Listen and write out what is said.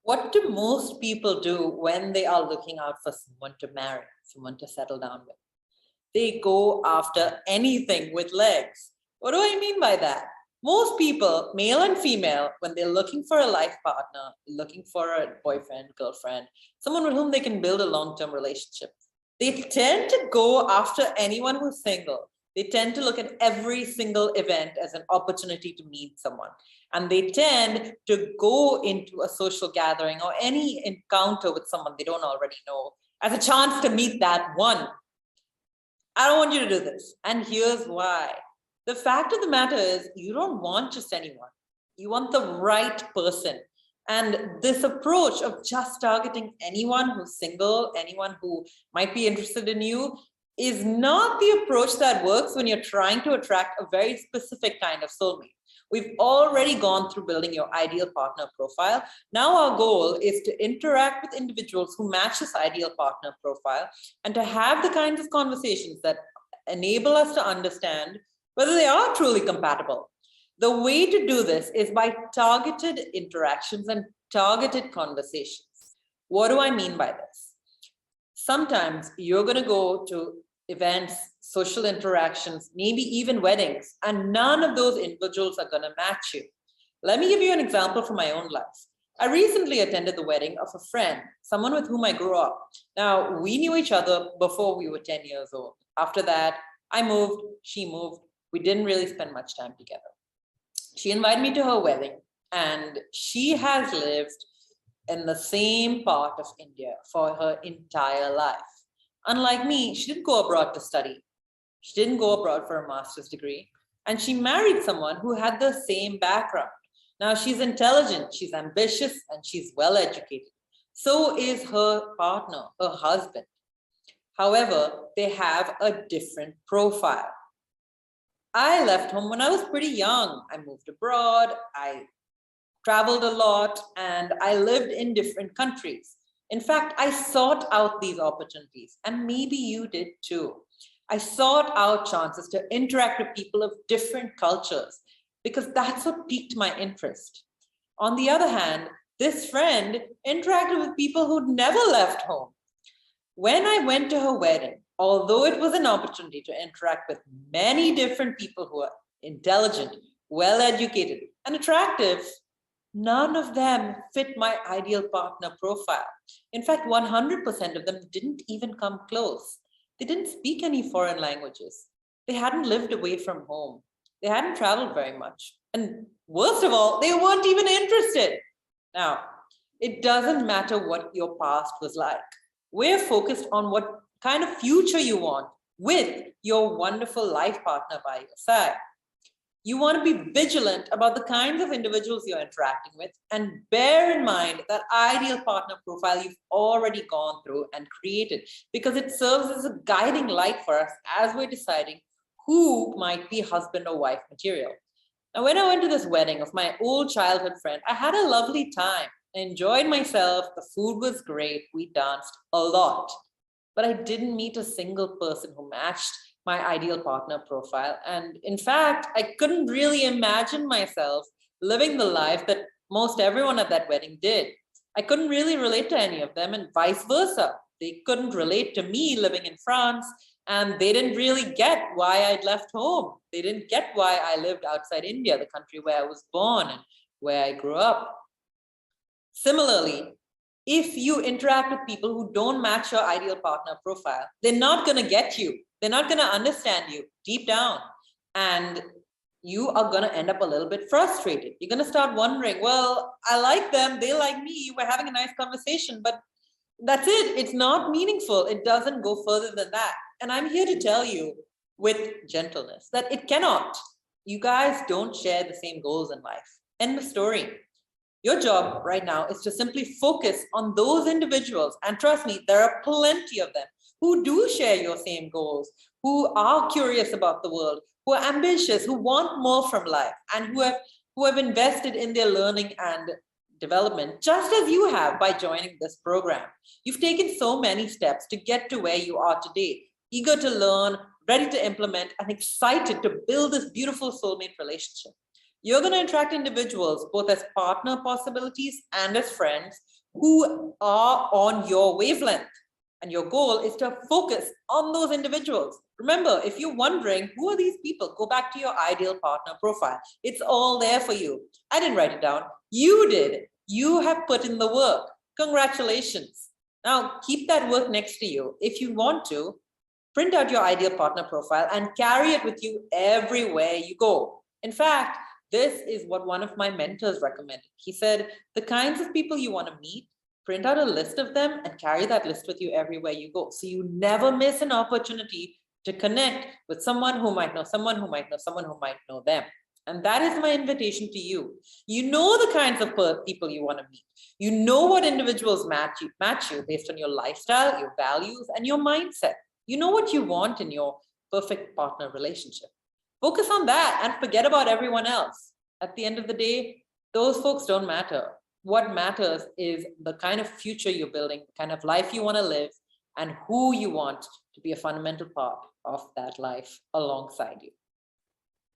What do most people do when they are looking out for someone to marry, someone to settle down with? They go after anything with legs. What do I mean by that? Most people, male and female, when they're looking for a life partner, looking for a boyfriend, girlfriend, someone with whom they can build a long-term relationship, they tend to go after anyone who's single. They tend to look at every single event as an opportunity to meet someone. And they tend to go into a social gathering or any encounter with someone they don't already know as a chance to meet that one. I don't want you to do this. And here's why. The fact of the matter is, you don't want just anyone. You want the right person. And this approach of just targeting anyone who's single, anyone who might be interested in you, is not the approach that works when you're trying to attract a very specific kind of soulmate. We've already gone through building your ideal partner profile. Now our goal is to interact with individuals who match this ideal partner profile and to have the kinds of conversations that enable us to understand whether they are truly compatible. The way to do this is by targeted interactions and targeted conversations. What do I mean by this? Sometimes you're going to go to events, social interactions, maybe even weddings, and none of those individuals are going to match you. Let me give you an example from my own life. I recently attended the wedding of a friend, someone with whom I grew up. Now, we knew each other before we were 10 years old. After that, I moved, she moved. We didn't really spend much time together. She invited me to her wedding, and she has lived in the same part of India for her entire life. Unlike me, she didn't go abroad to study. She didn't go abroad for a master's degree. And she married someone who had the same background. Now, she's intelligent, she's ambitious, and she's well educated. So is her partner, her husband. However, they have a different profile. I left home when I was pretty young. I moved abroad, I traveled a lot, and I lived in different countries. In fact, I sought out these opportunities, and maybe you did too. I sought out chances to interact with people of different cultures because that's what piqued my interest. On the other hand, this friend interacted with people who'd never left home. When I went to her wedding, although it was an opportunity to interact with many different people who are intelligent, well educated, and attractive, none of them fit my ideal partner profile. In fact, 100% of them didn't even come close. They didn't speak any foreign languages. They hadn't lived away from home. They hadn't traveled very much. And worst of all, they weren't even interested. Now, it doesn't matter what your past was like. We're focused on what kind of future you want with your wonderful life partner by your side. You want to be vigilant about the kinds of individuals you're interacting with and bear in mind that ideal partner profile you've already gone through and created because it serves as a guiding light for us as we're deciding who might be husband or wife material. Now, when I went to this wedding of my old childhood friend, I had a lovely time. I enjoyed myself. The food was great. We danced a lot. But I didn't meet a single person who matched my ideal partner profile. And in fact, I couldn't really imagine myself living the life that most everyone at that wedding did. I couldn't really relate to any of them, and vice versa. They couldn't relate to me living in France, and they didn't really get why I'd left home. They didn't get why I lived outside India, the country where I was born and where I grew up. Similarly, if you interact with people who don't match your ideal partner profile, they're not going to get you. They're not going to understand you deep down. And you are going to end up a little bit frustrated. You're going to start wondering, well, I like them. They like me. We're having a nice conversation, but that's it. It's not meaningful. It doesn't go further than that. And I'm here to tell you with gentleness that it cannot. You guys don't share the same goals in life. End of story. Your job right now is to simply focus on those individuals. And trust me, there are plenty of them who do share your same goals, who are curious about the world, who are ambitious, who want more from life, and who have invested in their learning and development, just as you have by joining this program. You've taken so many steps to get to where you are today, eager to learn, ready to implement, and excited to build this beautiful soulmate relationship. You're going to attract individuals both as partner possibilities and as friends who are on your wavelength. And your goal is to focus on those individuals. Remember, if you're wondering, who are these people? Go back to your ideal partner profile. It's all there for you. I didn't write it down. You did. You have put in the work. Congratulations. Now, keep that work next to you. If you want to, print out your ideal partner profile and carry it with you everywhere you go. In fact, this is what one of my mentors recommended. He said, the kinds of people you want to meet, print out a list of them and carry that list with you everywhere you go. So you never miss an opportunity to connect with someone who might know someone who might know someone who might know them. And that is my invitation to you. You know the kinds of people you want to meet. You know what individuals match you based on your lifestyle, your values, and your mindset. You know what you want in your perfect partner relationship. Focus on that and forget about everyone else. At the end of the day, those folks don't matter. What matters is the kind of future you're building, the kind of life you want to live, and who you want to be a fundamental part of that life alongside you.